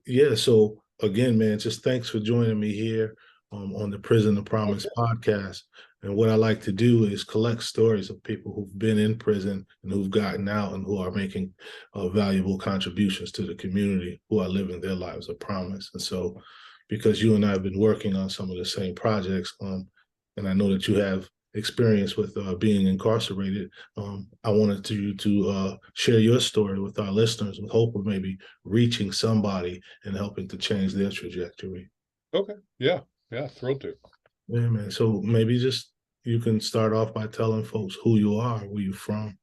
Yeah, so again, man, just thanks for joining me here on the Prison to Oh, Promise sure. podcast. And what I like to do is collect stories of people who've been in prison and who've gotten out and who are making valuable contributions to the community, who are living their lives of promise. And so, because you and I have been working on some of the same projects, and I know that you have experience with being incarcerated, I wanted to share your story with our listeners with hope of maybe reaching somebody and helping to change their trajectory. Okay. Yeah. Yeah. Thrilled to. Yeah, man. So maybe just you can start off by telling folks who you are, where you're from.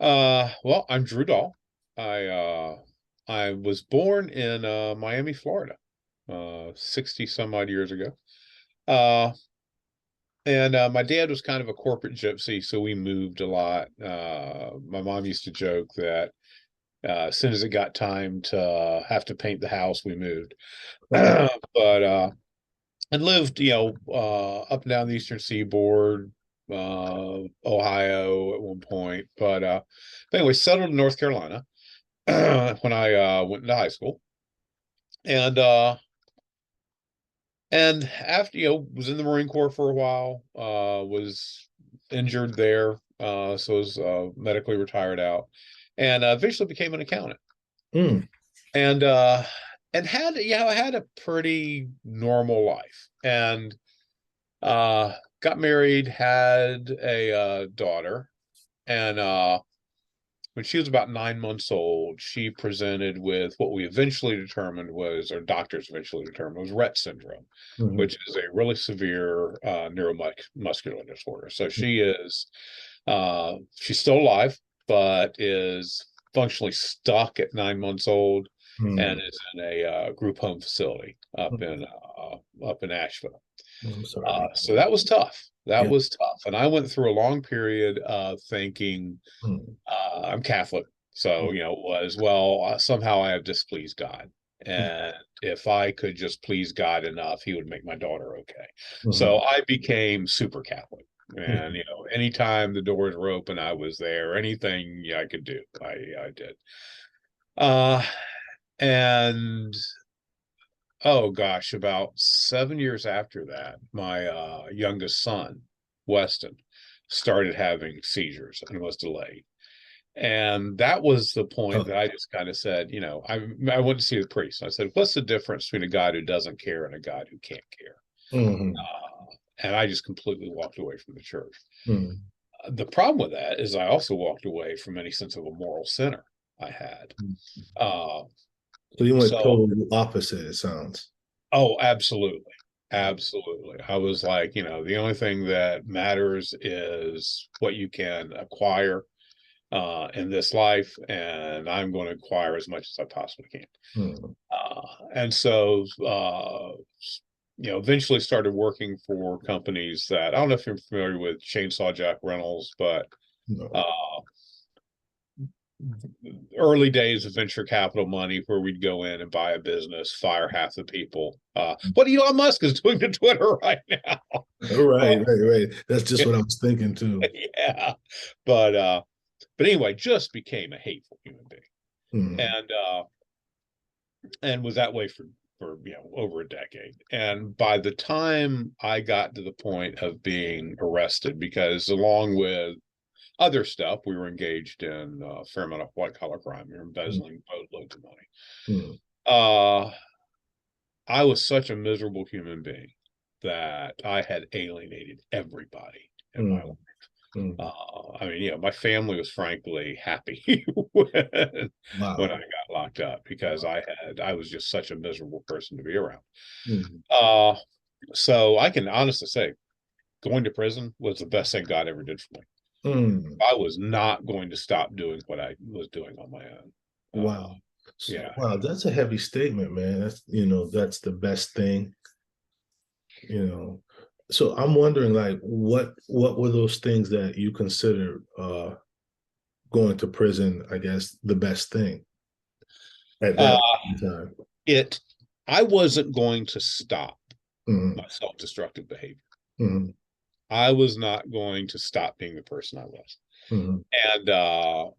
Well, I'm Drew Dahl. I was born in Miami, Florida, 60 some odd years ago. Uh, and my dad was kind of a corporate gypsy, so we moved a lot. My mom used to joke that as soon as it got time to have to paint the house, we moved. But and lived, up and down the Eastern Seaboard, Ohio at one point. But anyway, settled in North Carolina when I went into high school, and and after was in the Marine Corps for a while, was injured there, so was medically retired out, and eventually became an accountant, Mm, and uh, and had I had a pretty normal life, and got married, had a daughter, and when she was about 9 months old, she presented with what we eventually determined was, or doctors eventually determined was Rett syndrome, mhm, which is a really severe neuromuscular disorder. So she's still alive, but is functionally stuck at 9 months old, and mm, is in a group home facility up in Asheville. I'm sorry. So that was tough. That Yeah. was tough. And I went through a long period of thinking, Mm, I'm Catholic. So, was, well, somehow I have displeased God. mm, And if I could just please God enough, he would make my daughter okay. mhm, So I became super Catholic. And, mhm, anytime the doors were open, I was there. Anything I could do, I did. Uh, and Oh gosh, about 7 years after that, my youngest son, Weston, started having seizures and was delayed. And that was the point oh, that I just kind of said, I went to see the priest. I said, what's the difference between a God who doesn't care and a God who can't care? mhm, And I just completely walked away from the church. mhm, The problem with that is I also walked away from any sense of a moral sinner I had. mhm. Uh, So you went so totally opposite, it sounds. Oh, absolutely. Absolutely. I was like, the only thing that matters is what you can acquire in this life, and I'm going to acquire as much as I possibly can. Mm, And so, eventually started working for companies that I don't know if you're familiar with Chainsaw Jack Rentals, but no. uh, early days of venture capital money where we'd go in and buy a business, fire half the people. What Elon Musk is doing to Twitter right now. All right, But right, right. That's just what I was thinking too. yeah, but anyway, just became a hateful human being, Mm, and was that way for over a decade. And by the time I got to the point of being arrested, because along with other stuff, we were engaged in a fair amount of white collar crime. We were mm, embezzling boatloads of money. mm, Uh, I was such a miserable human being that I had alienated everybody in my life. mm, mm. I mean, my family was frankly happy when I Wow. got locked up because I was just such a miserable person to be around. Mm, Uh, so I can honestly say going to prison was the best thing God ever did for me. mm. I was not going to stop doing what I was doing on my own. Wow. Yeah. Wow, that's a heavy statement, man. That's the best thing, you know. So I'm wondering, like, what were those things that you considered going to prison, I guess, the best thing at Uh, that time? it, I wasn't going to stop Mm-hmm, my self-destructive behavior. mm-hmm, I was not going to stop being the person I was. mm-hmm, And uh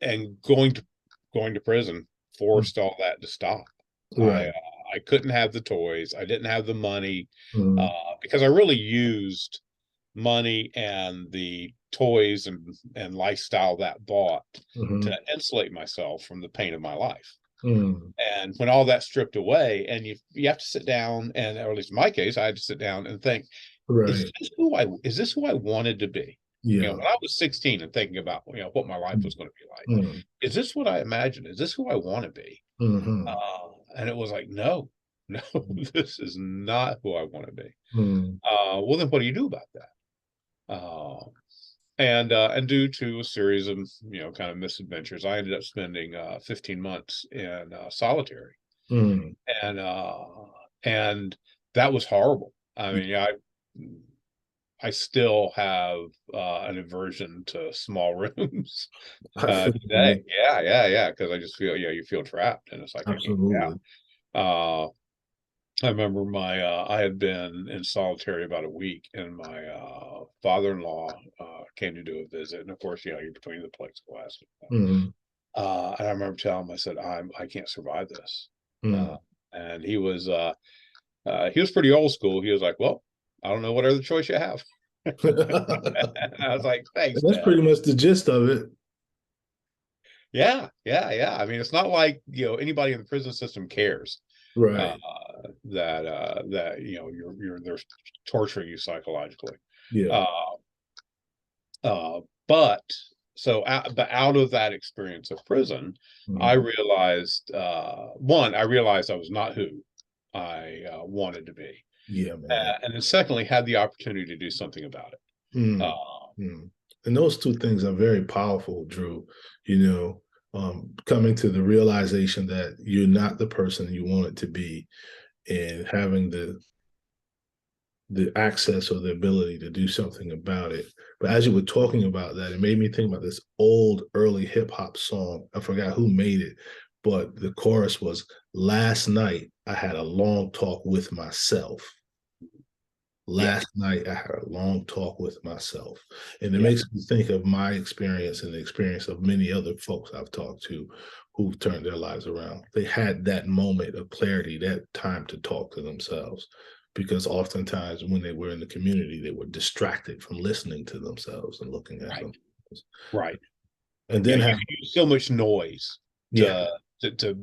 and going to prison forced all that to stop. I Right. I couldn't have the toys. I didn't have the money Mm-hmm. because I really used money and the toys and lifestyle that bought Mm-hmm. to insulate myself from the pain of my life. Mm-hmm. And when all that stripped away, and you have to sit down, and or at least in my case, I had to sit down and think, Right. is this who I wanted to be? Yeah. When I was 16 and thinking about what my life was going to be like, Mm-hmm. is this what I imagined? Is this who I want to be? Mm-hmm. And it was like, no, no, this is not who I want to be. Mm-hmm. Well, then what do you do about that? And due to a series of kind of misadventures, I ended up spending 15 months in solitary, Mm-hmm. and uh, and that was horrible. I mean, I still have an aversion to small rooms I feel today. you. Yeah, because I just feel you feel trapped, and it's like I can't get Absolutely. out. I remember I had been in solitary about a week, and my father-in-law came to do a visit, and of course, you're between the plexiglass. Mm-hmm. And I remember telling him, I said, I can't survive this. Mm-hmm. Uh, and he was pretty old school. He was like, well, I don't know what other choice you have. And I was like, thanks, That's Dad. pretty much the gist of it. Yeah. I mean, it's not like anybody in the prison system cares uh, Right. that they're torturing you psychologically. Yeah. Uh, uh, but but out of that experience of prison, I Mm-hmm. realized one, I realized I was not who I wanted to be, Yeah, man. and then secondly, had the opportunity to do something about it. Mm. Uh, Mm. And those two things are very powerful, Drew. You know, coming to the realization that you're not the person you wanted to be, and having the access or the ability to do something about it. But as you were talking about that, it made me think about this old early hip hop song. I forgot who made it, but the chorus was, "Last night I had a long talk with myself. yeah, Last night I had a long talk with myself." And it yeah. makes me think of my experience and the experience of many other folks I've talked to who've turned their lives around. They had that moment of clarity, that time to talk to themselves. Because oftentimes when they were in the community, they were distracted from listening to themselves and looking at Right, them. right. And Yeah, then you have, can use so much noise yeah, to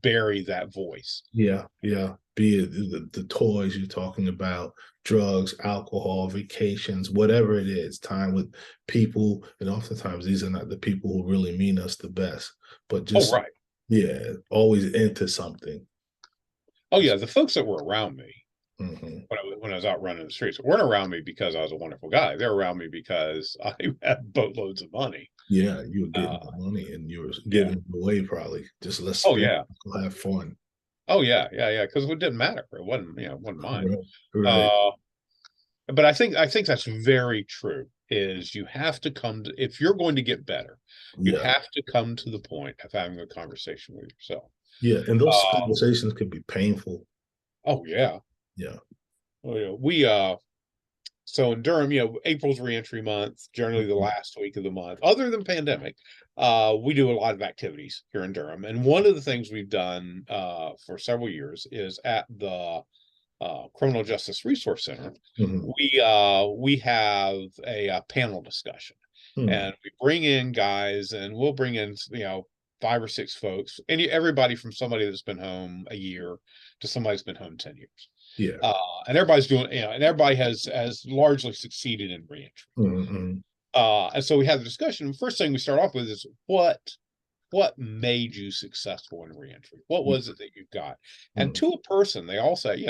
bury that voice. yeah. Be it the toys you're talking about, drugs, alcohol, vacations, whatever it is, time with people. And oftentimes these are not the people who really mean us the best, but Oh, just, right. yeah, always into something. Oh, yeah. The folks that were around me Hmm. when I was out running the streets weren't around me because I was a wonderful guy. They were around me because I had boatloads of money. Yeah, you were getting Uh, the money and you were yeah. giving it away probably. Just let's Oh, spend, yeah. we'll have fun. Oh, yeah. Because it didn't matter. It wasn't mine. Right. Right. Uh, but I think that's very true. Is you have to come to if you're going to get better, you Yeah. have to come to the point of having a conversation with yourself. Yeah. And those Uh, conversations could be painful. oh yeah. Yeah. Oh yeah. So in Durham, April's reentry month, generally the last week of the month, other than pandemic, we do a lot of activities here in Durham. And one of the things we've done for several years is at the Criminal Justice Resource Center, Hmm. we have a panel discussion, Hmm. and we bring in guys, and we'll bring in 5 or 6 folks, and everybody from somebody that's been home a year to somebody that's been home 10 years, Yeah. uh, and everybody's doing and everybody has largely succeeded in reentry. Hmm. And so we have the discussion. The first thing we start off with is what made you successful in reentry? What was it that you got? And Hmm. to a person, they all say,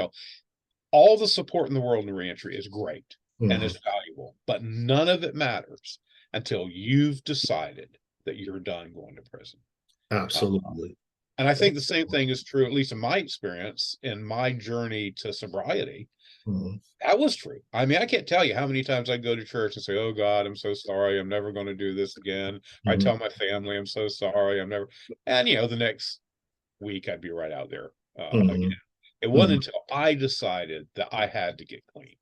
all the support in the world in reentry is great and Hmm. is valuable, but none of it matters until you've decided that you're done going to prison. Uh, Absolutely. and I think the same thing is true, at least in my experience, in my journey to sobriety. Hmm. That was true. I mean, I can't tell you how many times I go to church and say, "Oh God, I'm so sorry. I'm never going to do this again." I Hmm. tell my family, "I'm so sorry. I'm never," and the next week I'd be right out there again. Hmm. It wasn't Hmm. until I decided that I had to get clean.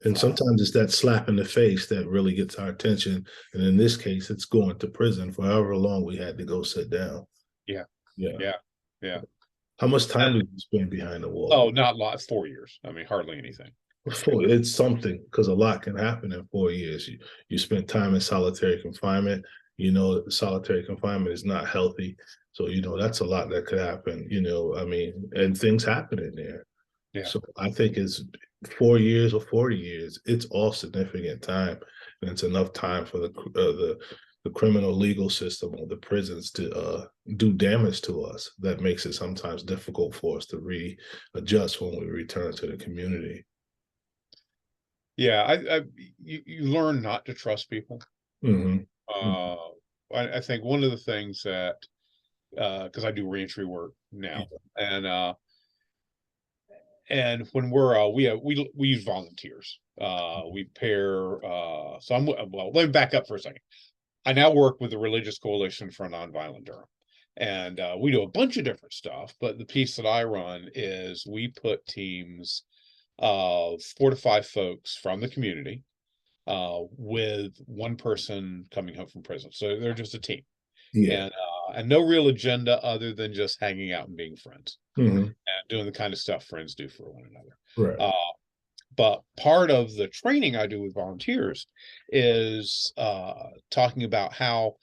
And Uh, sometimes it's that slap in the face that really gets our attention. And in this case, it's going to prison for however long we had to go sit down. yeah, Yeah. yeah. Yeah. How much time did you spend behind the wall? Oh, not a lot. 4 years. I mean, hardly anything. It's something, because a lot can happen in 4 years. You spent time in solitary confinement. Solitary confinement is not healthy. So, that's a lot that could happen, I mean, and things happen in there. Yeah. So I think it's 4 years or 40 years. It's all significant time, and it's enough time for the criminal legal system or the prisons to do damage to us that makes it sometimes difficult for us to readjust when we return to the community. Yeah. You learn not to trust people. Hmm. Uh, I think one of the things that, because I do reentry work now, Yeah. and when we use volunteers. We pair. So let me back up for a second. I now work with the Religious Coalition for Nonviolent Durham, and we do a bunch of different stuff. But the piece that I run is we put teams of 4 to 5 folks from the community, with one person coming home from prison. So they're just a team, Yeah. and no real agenda other than just hanging out and being friends Hmm. and doing the kind of stuff friends do for one another. Right. But part of the training I do with volunteers is talking about how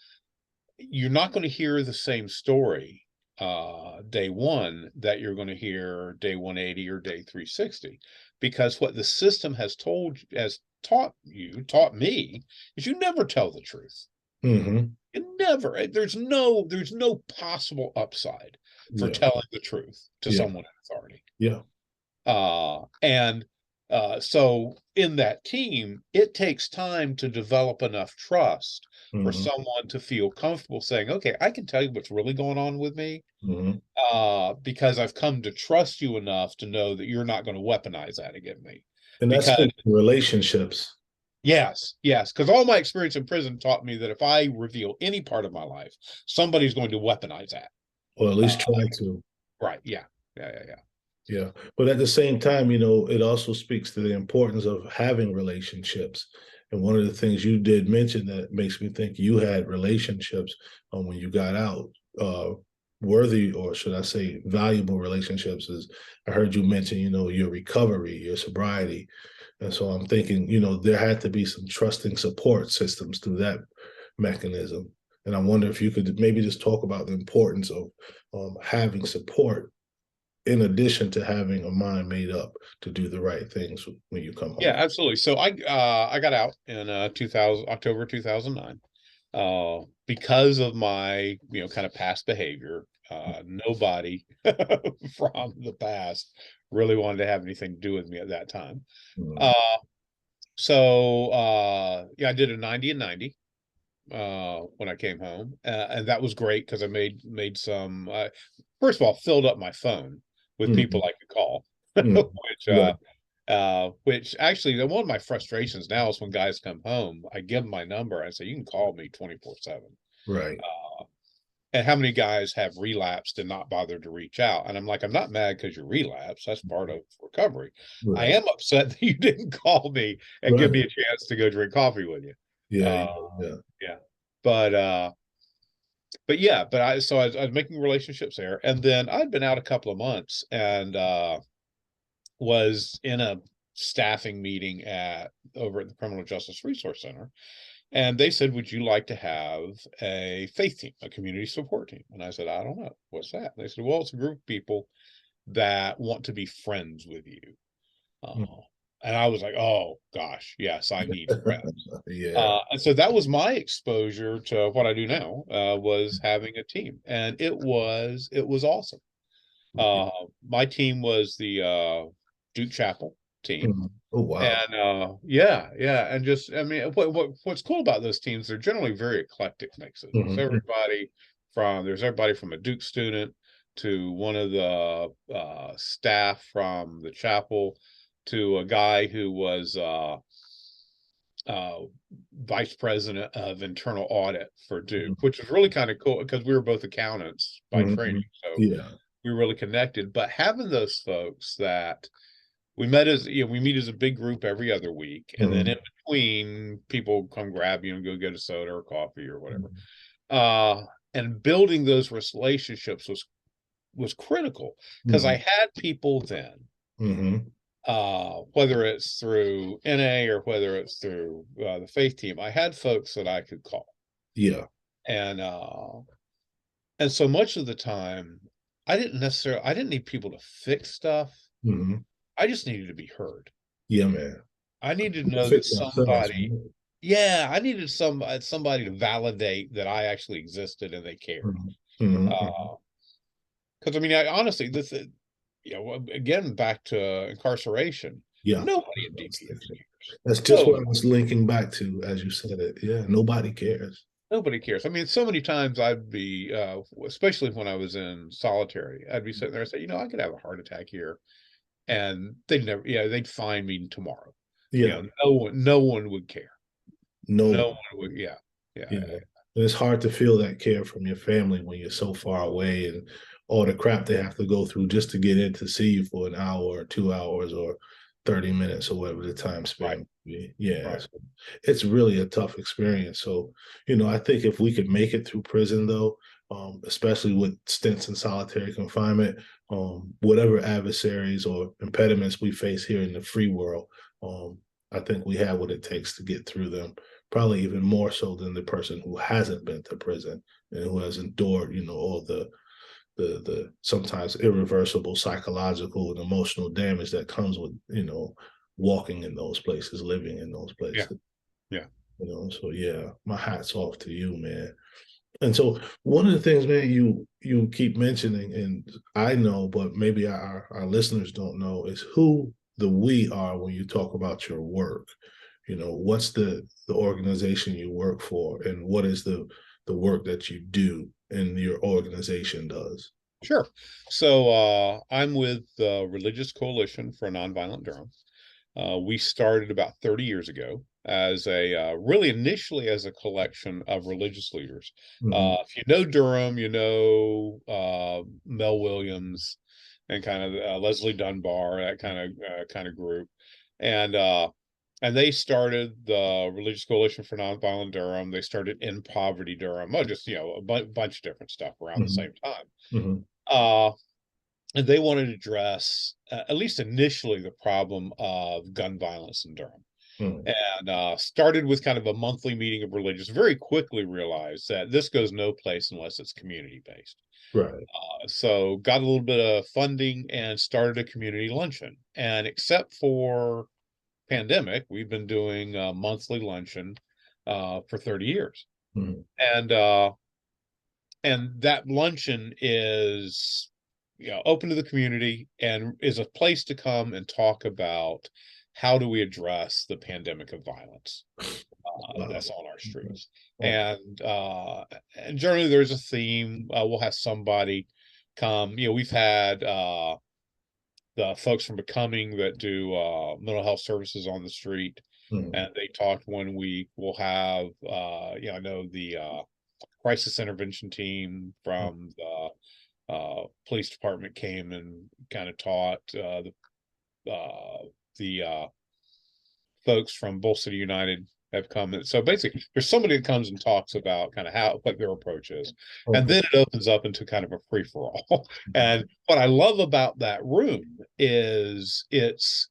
you're not going to hear the same story day one that you're going to hear day 180 or day 360, because what the system has taught me, is you never tell the truth. Hmm. You never. There's no possible upside for Yeah. telling the truth to Yeah. someone in authority. Yeah. And so in that team, it takes time to develop enough trust for Hmm. someone to feel comfortable saying, okay, I can tell you what's really going on with me, Hmm. because I've come to trust you enough to know that you're not going to weaponize that against me. And that Because speaks to relationships, yes, because all my experience in prison taught me that if I reveal any part of my life, somebody's going to weaponize that. or at Uh, least try to. right. Yeah. Yeah. Yeah. But at the same time, it also speaks to the importance of having relationships. And one of the things you did mention that makes me think you had relationships when you got out, worthy, or should I say, valuable relationships, is I heard you mention, your recovery, your sobriety. And so I'm thinking, there had to be some trusting support systems through that mechanism. And I wonder if you could maybe just talk about the importance of having support in addition to having a mind made up to do the right things when you come Yeah, home. absolutely. So I got out in 2000 October 2009, because of my kind of past behavior. Nobody from the past really wanted to have anything to do with me at that time. Mm-hmm. Uh, so yeah, I did a 90 and 90 when I came home, and that was great because I made some. First of all, filled up my phone with Mm-hmm. people I could call, Mm-hmm. which which actually, one of my frustrations now is when guys come home, I give them my number. I say, you can call me 24/7. Right. And how many guys have relapsed and not bothered to reach out? And I'm like, I'm not mad because you relapsed. That's part of recovery. I Right. am upset that you didn't call me and give Right. me a chance to go drink coffee with you. Yeah. Uh, Yeah. Yeah. yeah. But yeah, I was making relationships there. And then I'd been out a couple of months, and was in a staffing meeting at over at the Criminal Justice Resource Center, and they said, "Would you like to have a faith team, a community support team?" And I said, "I don't know. What's that?" And they said, "Well, it's a group of people that want to be friends with you." Mm. Uh, and I was like, "Oh gosh, yes, I need friends." Yeah. And so that was my exposure to what I do now, was having a team, and it was awesome. Uh, my team was the Duke Chapel team. Mhm. Oh wow. And yeah, and just, I mean, what's cool about those teams, they're generally very eclectic mixes. Mhm. There's everybody from a Duke student to one of the staff from the chapel to a guy who was uh, vice president of internal audit for Duke, Mhm. which was really kind of cool because we were both accountants by training, Mhm. so Yeah. we were really connected. But having those folks that we meet as a big group every other week, and then in Mhm. between, people come grab you and go get a soda or coffee or whatever. Mhm. Uh, and building those relationships was was critical because I Hmm. had people then, Hmm. whether it's through NA or whether it's through the faith team, I had folks that I could call. Yeah. And so much of the time, I didn't need people to fix stuff. Hmm. I just needed to be heard. Yeah, man. I needed to We can know that fix ourselves, somebody, man. yeah, I needed somebody to validate that I actually existed and they cared. Hmm. Hmm. Uh, because I mean, honestly, again, back to incarceration, Yeah. nobody in DPS cares. That's just what No, I was linking back to as you said it. Yeah, nobody cares. nobody cares. I mean, so many times I'd be, especially when I was in solitary, I'd be sitting there and say, I could have a heart attack here, and they'd never, they'd find me tomorrow. Yeah, No one would care. No no, one would. Yeah, yeah, yeah. And it's hard to feel that care from your family when you're so far away and all the crap they have to go through just to get in to see you for an hour or 2 hours or 30 minutes or whatever the time right, span would be. Yeah, right. so it's really a tough experience. So, I think if we could make it through prison though, especially with stints in solitary confinement, whatever adversaries or impediments we face here in the free world, I think we have what it takes to get through them, probably even more so than the person who hasn't been to prison and who has endured, all the sometimes irreversible psychological and emotional damage that comes with, walking in those places, living in those Yeah, places. yeah. So yeah, my hat's off to you, man. And so one of the things, man, you keep mentioning, and I know, but maybe our listeners don't know, is who the we are when you talk about your work. What's the organization you work for, and what is the work that you do and your organization does. Sure. So I'm with the Religious Coalition for Nonviolent Durham. We started about 30 years ago as really initially as a collection of religious leaders. Mm-hmm. If you know Durham, you know Mel Williams and kind of Leslie Dunbar, that kind of group, and uh, and they started the Religious Coalition for Nonviolent Durham. They started In Poverty Durham, just a bunch of different stuff around the Mm-hmm. same time. Mm-hmm. Uh, and they wanted to address, at least initially, the problem of gun violence in Durham. Mm-hmm. And started with kind of a monthly meeting of religious, very quickly realized that this goes no place unless it's community based. Right. So got a little bit of funding and started a community luncheon. And except for pandemic, we've been doing a monthly luncheon for 30 years. Mm-hmm. And that luncheon is open to the community and is a place to come and talk about how do we address the pandemic of violence Wow. that's on our streets. Oh. And generally there's a theme. We'll have somebody come. We've had the folks from Becoming that do mental health services on the street, Mm-hmm. and they talked one week. We'll have I know the crisis intervention team from the police department came and kind of taught the folks from Bull City United have come. So basically, there's somebody that comes and talks about kind of what their approach is, and Okay. then it opens up into kind of a free for all. And what I love about that room is it's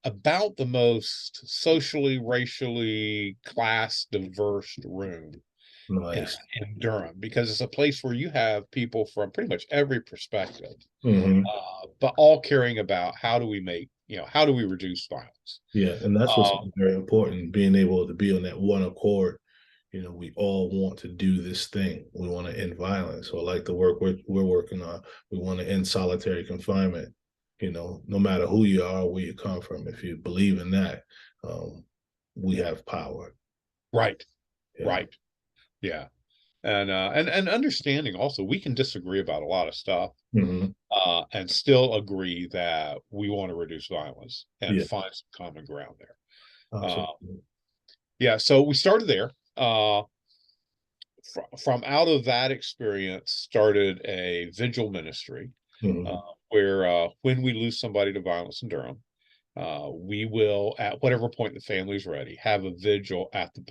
about the most socially, racially, class diverse room in, Nice. in Durham, because it's a place where you have people from pretty much every perspective, Mm-hmm. but all caring about how do we reduce violence. Yeah, and that's what's Uh, very important, being able to be on that one accord. We all want to do this thing. We want to end violence. So like the work we're working on, we want to end solitary confinement. No matter who you are, where you come from, if you believe in that, we have power. right, Yeah. right, yeah, and understanding also we can disagree about a lot of stuff, Hmm. and still agree that we want to reduce violence and Yeah. find some common ground there. Absolutely. Yeah, so we started there. From out of that experience, started a vigil ministry, Hmm. where when we lose somebody to violence in Durham, we will, at whatever point the family's ready, have a vigil at the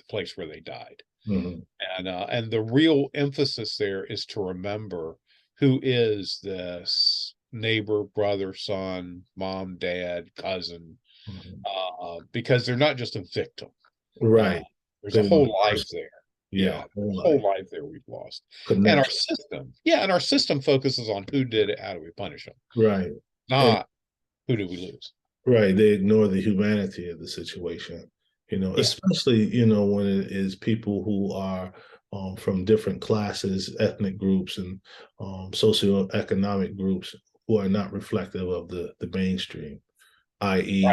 place where they died. Hmm. And the real emphasis there is to remember who is this neighbor, brother, son, mom, dad, cousin, Mhm. because they're not just a victim. Uh, Right. there's a They are whole life person. there. Yeah, Yeah, whole whole life life there we've lost. And our connection. system, yeah, and our system focuses on who did it, how do we punish them, Right. And not who did we lose. right, they ignore the humanity of the situation, Yeah, especially, when it is people who are from different classes, ethnic groups, and socioeconomic groups who are not reflective of the mainstream, right. i.e.,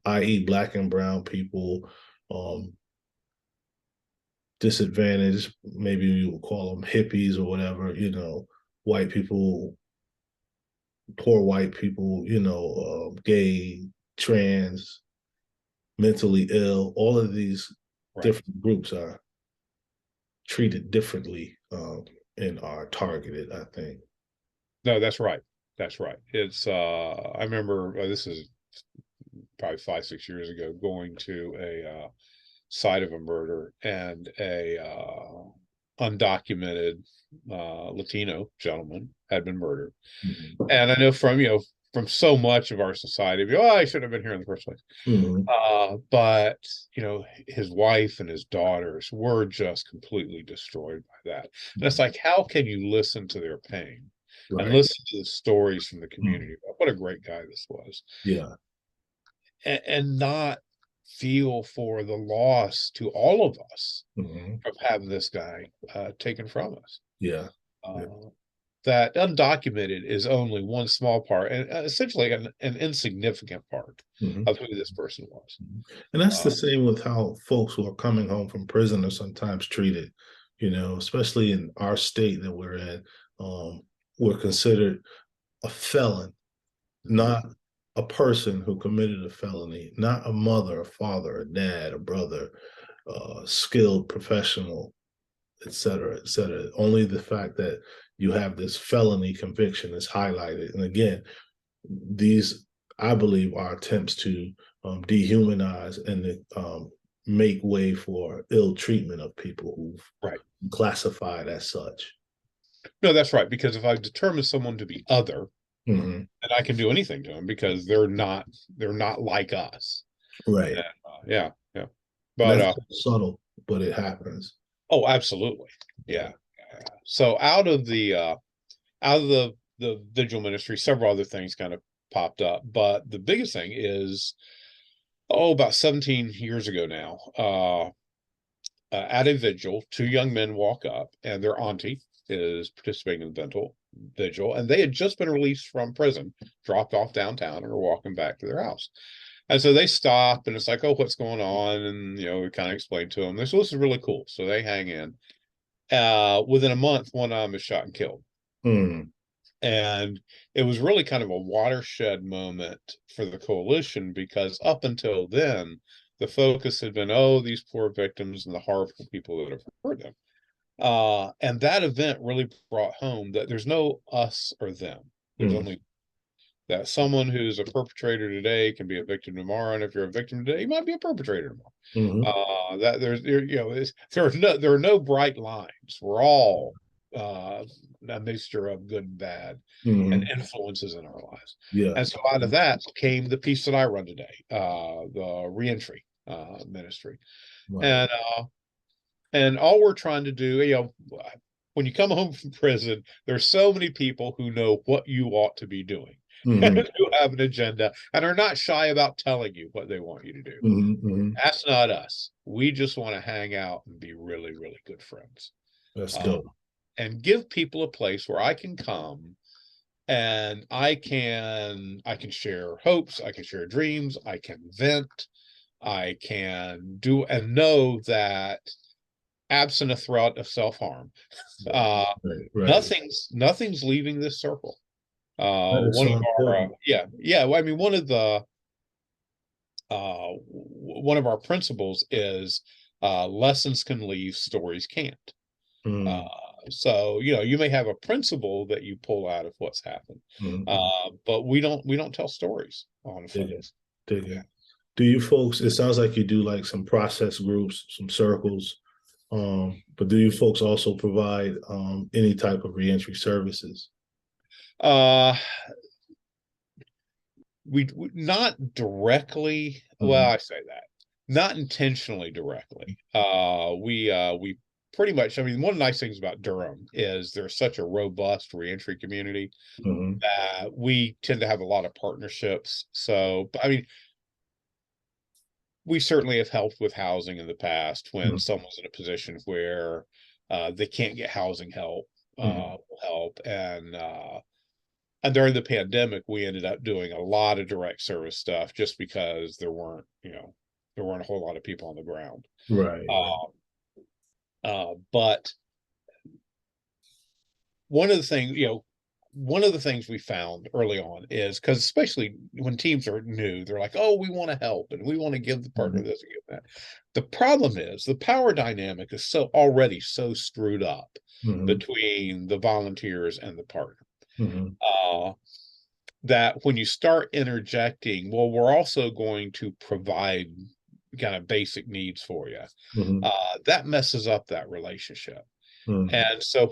i.e., black and brown people, um, disadvantaged, maybe you would call them hippies or whatever, white people, poor white people, gay, trans, mentally ill, all of these Right. different groups are treated differently, and are targeted, I think. No, that's right. That's right. It's I remember this is probably 5, 6 years ago, going to a site of a murder, and a undocumented Latino gentleman had been murdered. Mm-hmm. And I know from from so much of our society, oh, I should have been here in the first place. Mm-hmm. But his wife and his daughters were just completely destroyed by that. And it's like, how can you listen to their pain and Right. listen to the stories from the Mm-hmm. community about what a great guy this was, Yeah. and not feel for the loss to all of us Mm-hmm. of having this guy taken from us? Yeah. Yeah. Uh, that undocumented is only one small part, and essentially an insignificant part Mm-hmm. of who this person was. And that's the Uh, same with how folks who are coming home from prison are sometimes treated, especially in our state that we're in. We're considered a felon, mhm. not a person who committed a felony, not a mother, a father, a dad, a brother, skilled professional, et cetera, et cetera. Only the fact that you have this felony conviction is highlighted. And again, these, I believe, are attempts to dehumanize and make way for ill treatment of people who've Right. classified as such. No, that's right. Because if I determine someone to be other, Mm-hmm. then I can do anything to them because they're not like us. Right. And, yeah, yeah. And But that's subtle, but it happens. oh, absolutely. Yeah. Yeah. So out of the vigil ministry, several other things kind of popped up, but the biggest thing is, about 17 years ago now, at a vigil, two young men walk up, and their auntie is participating in the vigil, and they had just been released from prison, dropped off downtown, and are walking back to their house. And so they stop, and it's like, oh, what's going on? And we kind of explain to them. This is really cool. So they hang in. Within a month, one of them is shot and killed. Mm. And it was really kind of a watershed moment for the coalition, because up until then, the focus had been, oh, these poor victims and the horrible people that have hurt them. And that event really brought home that there's no us or them. There's Mm. only that someone who's a perpetrator today can be a victim tomorrow, and if you're a victim today, you might be a perpetrator tomorrow. Mm-hmm. That there are no bright lines. We're all uh, a mixture of good and bad, and Mm-hmm. influences in our lives. Yeah. And so out of that came the piece that I run today, the reentry ministry, Right. and all we're trying to do, when you come home from prison, there's so many people who know what you ought to be doing, and Mm-hmm. who have an agenda and are not shy about telling you what they want you to do. Mm-hmm. Mm-hmm. That's not us. We just want to hang out and be really, really good friends, That's uh, dope. and give people a place where I can come, and I can share hopes, I can share dreams, I can vent, I can do and know that absent a threat of self-harm, Right. uh, Right. Right. nothing's leaving this circle. That is One so of our important. yeah, well, I mean, one of our principles is, lessons can leave, stories can't. Uh, Mm. so you may have a principle that you pull out of what's happened, Mm-hmm. but we don't tell stories on Dig it. offense. Dig Yeah. it. Do you folks, it sounds like you do like some process groups, some circles. But do you folks also provide any type of reentry services? Uh, we not directly. Well, Mhm, I say that not intentionally directly. We pretty much. I mean, one of the nice things about Durham is there's such a robust reentry community mhm, that we tend to have a lot of partnerships. So, I mean, we certainly have helped with housing in the past when mhm, someone's in a position where they can't get housing help. mhm. Will help, and during the pandemic, we ended up doing a lot of direct service stuff just because there weren't a whole lot of people on the ground. Right, right. But one of the things, one of the things we found early on is because especially when teams are new, they're like, "Oh, we want to help and we want to give the partner Mhm, this and give that." The problem is the power dynamic is so already so screwed up mhm, between the volunteers and the partner. mhm, Uh, that when you start interjecting, well, we're also going to provide kind of basic needs for you. mhm, That messes up that relationship. mhm. And so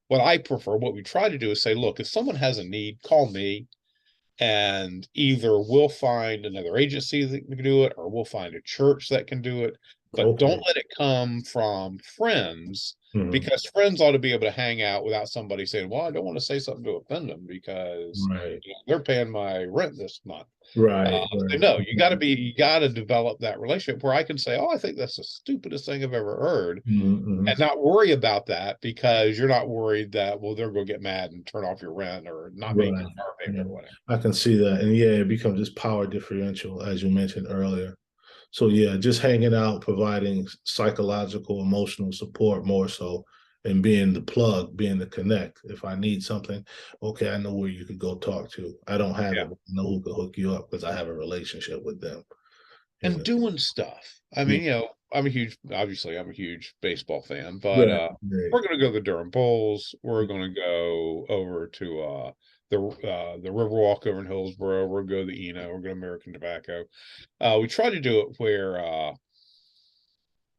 what I prefer, what we try to do is say, look, if someone has a need, call me, and either we'll find another agency that can do it, or we'll find a church that can do it. But don't Okay. let it come from friends, Mhm. because friends ought to be able to hang out without somebody saying, "Well, I don't want to say something to offend them because Right, they're paying my rent this month." right, So right. no, you got to develop that relationship where I can say, "Oh, I think that's the stupidest thing I've ever heard," Mhm, and mhm. not worry about that because you're not worried that, well, they're going to get mad and turn off your rent or not make your Right. car payment Yeah. or whatever. I can see that. And yeah, it becomes this power differential, as you mentioned earlier. So yeah, just hanging out, providing psychological, emotional support more so, and being the plug, being the connect. If I need something, okay, I know where you could go talk to. I don't have it, Yeah. but I know who could hook you up because I have a relationship with them. You And know. doing stuff. I Yeah. mean, obviously I'm a huge baseball fan, but Right. Right. we're going to go to the Durham Bulls. We're going to go over to the Riverwalk over in Hillsborough. We're going to go to the Eno. We're going to American Tobacco. We try to do it where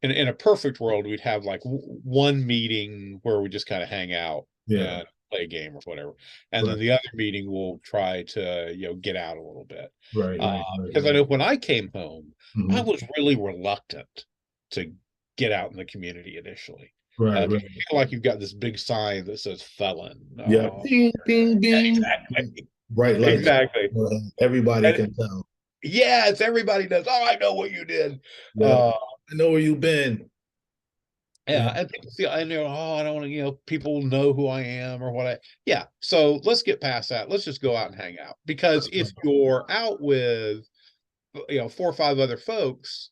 in a perfect world, we'd have like one meeting where we just kind of hang out Yeah. and play a game or whatever, and Right. then the other meeting we'll try to get out a little bit. Right. Uh, Right. Right. because I Right. know when I came home, I Mhm. was really reluctant to get out in the community initially. Right. Because Right. you feel like you've got this big sign that says felon. Yeah. Bing, bing, Yeah, bing. exactly, Bright lights. exactly. Everybody And can tell. yes, everybody does. Oh, I know what you did. Yep. Uh, I know where you've been. Yeah. Yeah, and people feel I know, oh, I don't want to, people know who I am or what yeah. So let's get past that. Let's just go out and hang out. Because if you're out with, four or five other folks,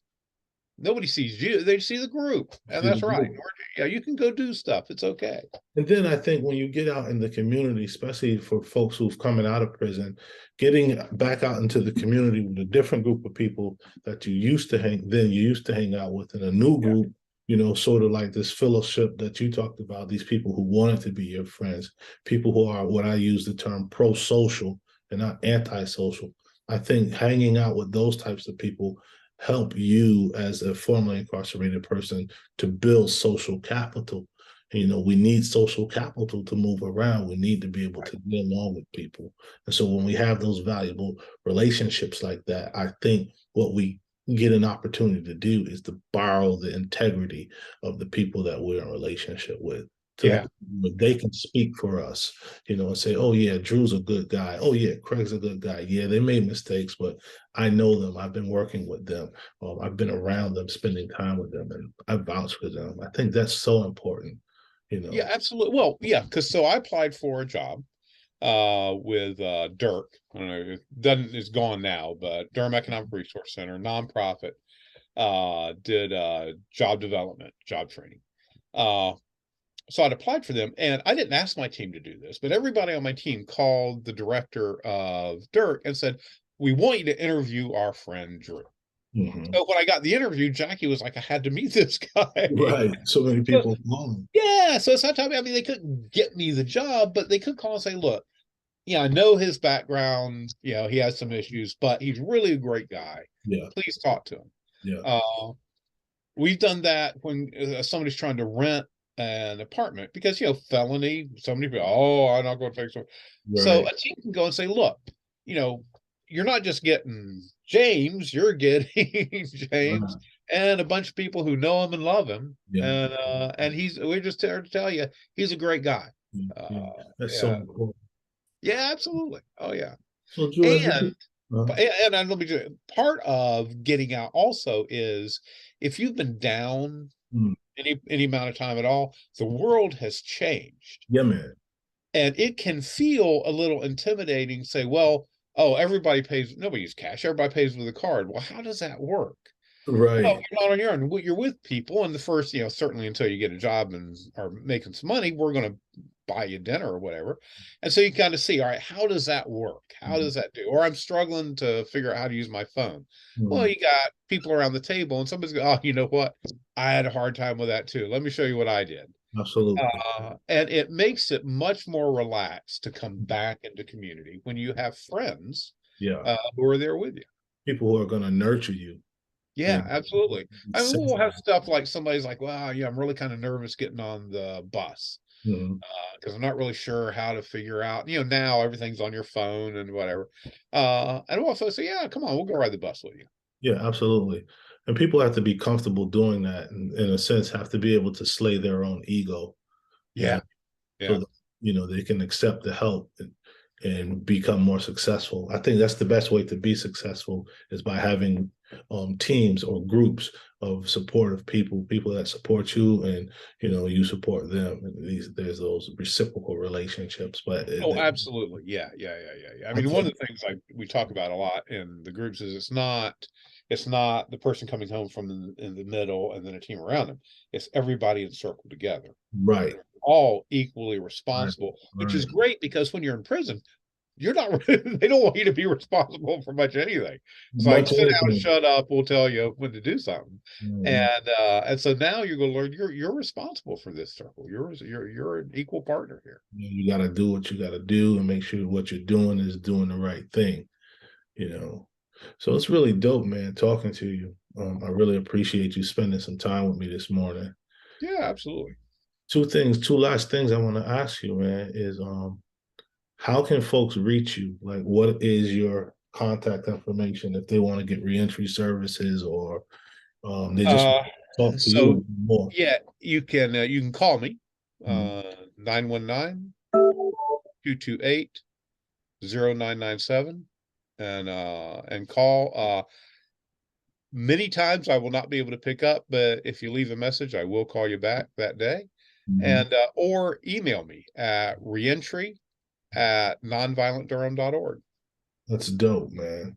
nobody sees you. They see the group. And See the that's right. group. Yeah, you can go do stuff. It's okay. And then I think when you get out in the community, especially for folks who've coming out of prison, getting back out into the community with a different group of people that you used to hang out with, in a new Yeah. group, sort of like this fellowship that you talked about, these people who wanted to be your friends, people who are what I use the term pro-social and not anti-social. I think hanging out with those types of people help you as a formerly incarcerated person to build social capital. We need social capital to move around. We need to be able to get along with people. And so when we have those valuable relationships like that, I think what we get an opportunity to do is to borrow the integrity of the people that we're in relationship with. To Yeah. that they can speak for us, and say, oh yeah, Drew's a good guy. Oh yeah, Craig's a good guy. Yeah, they made mistakes, but I know them. I've been working with them. I've been around them, spending time with them, and I vouch for them. I think that's so important you Yeah, know. absolutely. Well, yeah, because so I applied for a job with Dirk. I don't know, it doesn't it's gone now, but Durham Economic Resource Center, nonprofit, did job development, job training. Uh, so I'd applied for them, and I didn't ask my team to do this, but everybody on my team called the director of Dirk and said, "We want you to interview our friend Drew." Mhm. So when I got the interview, Jackie was like, "I had to meet this guy." Right. So many So, people calling. yeah, so sometimes I mean they couldn't get me the job, but they could call and say, "Look, I know his background. He has some issues, but he's really a great guy. Yeah. Please talk to him." Yeah. Uh, we've done that when somebody's trying to rent an apartment because, felony, somebody be, oh, I'm not going to take so. So Right. a team can go and say, look, you know, you're not just getting James, you're getting James Right. and a bunch of people who know him and love him. Yeah. And we're just there to tell you he's a great guy. Yeah. Uh, Yeah. That's so yeah, important. yeah, absolutely. Oh yeah. So, Drew, as And we, uh, let me just, part of getting out also is if you've been down mm, any amount of time at all, the world has changed. yeah, man. And it can feel a little intimidating, say, well, oh, everybody pays, nobody uses cash, everybody pays with a card. Well, how does that work? Well, Right. you're not on your own. You're with people, and the first, certainly until you get a job and are making some money, we're going to buy you dinner or whatever. And so you kind of see, all right, how does that work? How Mm, does that do? Or I'm struggling to figure out how to use my phone. Well, mm, you got people around the table, and somebody's going, oh, you know what? I had a hard time with that too. Let me show you what I did. absolutely. And it makes it much more relaxed to come back into community when you have friends Yeah. who are there with you. People who are going to nurture you. You Yeah, absolutely. I mean, know, we'll have stuff like somebody's like, "Wow, yeah, I'm really kind of nervous getting on the bus mhm. because I'm not really sure how to figure out. Now everything's on your phone and whatever." And we'll also say, "Yeah, come on, we'll go ride the bus with you." Yeah, absolutely. And people have to be comfortable doing that, and in a sense, have to be able to slay their own ego, you know, Yeah, so yeah. that, they can accept the help and become more successful. I think that's the best way to be successful is by having teams or groups of supportive people, people that support you, and you support them. And there's those reciprocal relationships. But Oh, absolutely. Yeah, yeah, yeah, yeah, yeah. I I mean, one think of the things we talk about a lot in the groups is it's not the person coming home from in the middle and then a team around them. It's everybody in circle together. right, All equally right, responsible, which is right. great because when you're in prison, you're not they don't want you to be responsible for much anything. It's like Much sit down, anything. shut up, we'll tell you when to do something. Mhm. And so now you're gonna learn you're responsible for this circle. You're an equal partner here. You got to do what you got to do and make sure what you're doing is doing the right thing. you know. So it's really dope, man, talking to you. I really appreciate you spending some time with me this morning. Yeah, absolutely. Two last things I want to ask you, man, is how can folks reach you? Like, what is your contact information if they want to get reentry services or they just Uh talk to so you more? yeah, you can call me Mhm. 919 and call. Many times I will not be able to pick up, but if you leave a message, I will call you back that day. Mhm. And or email me at reentry@nonviolentdurham.org. That's dope, man.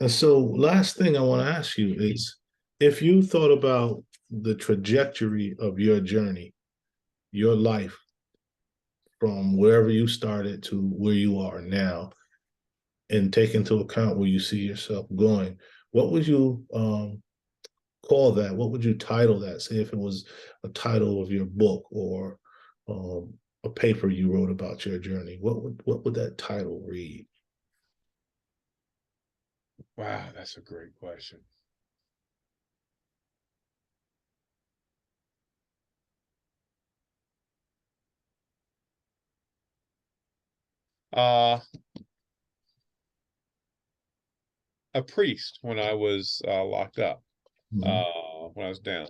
And so, last thing I want to ask you is if you thought about the trajectory of your journey, your life from wherever you started to where you are now, and take into account where you see yourself going, what would you call that? What would you title that? Say if it was a title of your book or a paper you wrote about your journey, what would that title read? Wow, that's a great question. Uh, a priest when I was locked up, Mhm. when I was down.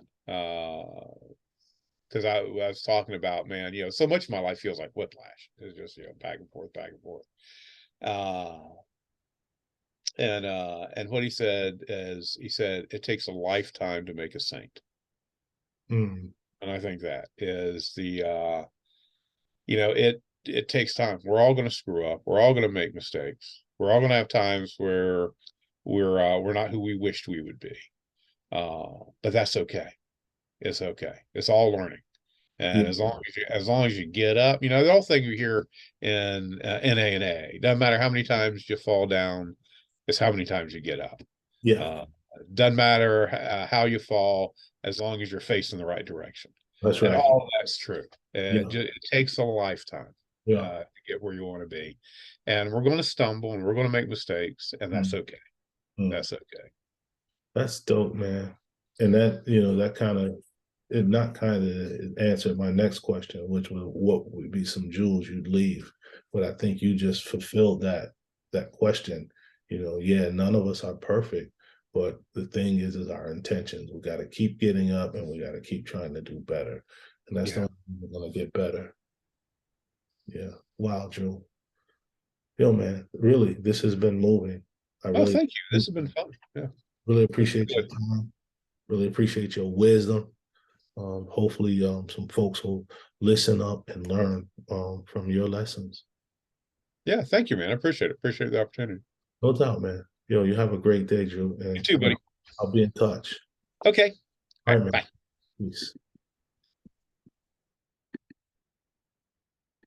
Because I was talking about, man, so much of my life feels like whiplash. It's just, back and forth, back and forth. Uh, and what he said is, he said, it takes a lifetime to make a saint. Mm. And I think that is it takes time. We're all going to screw up. We're all going to make mistakes. We're all going to have times where we're not who we wished we would be. But that's okay. It's okay. It's all learning. And Yeah, as long as you get up, the whole thing you hear in NA and A, doesn't matter how many times you fall down, it's how many times you get up. yeah, Uh, doesn't matter how you fall, as long as you're facing the right direction. that's And right. all of that's true. Yeah, It takes a lifetime yeah. to get where you want to be. And we're going to stumble and we're going to make mistakes, and that's Mm, okay. mm. That's okay. That's dope, man. And that, that kind of, it not kind of answered my next question, which was what would be some jewels you'd leave. But I think you just fulfilled that question. Yeah, none of us are perfect, but the thing is our intentions. We got to keep getting up, and we got to keep trying to do better. And that's the Yeah. only way we're gonna get better. Yeah. Wow, Drew. Yo, man, really, this has been moving. I Oh, really, thank you. This has been fun. Yeah. really Really appreciate enjoyed your it. time. Really appreciate your wisdom. Hopefully, some folks will listen up and learn from your lessons. Yeah, thank you, man. I appreciate it. Appreciate the opportunity. No doubt, man. Yo, you have a great day, Drew, You and too, buddy. I'll be in touch. Okay. All All right, right. man. Bye. Peace.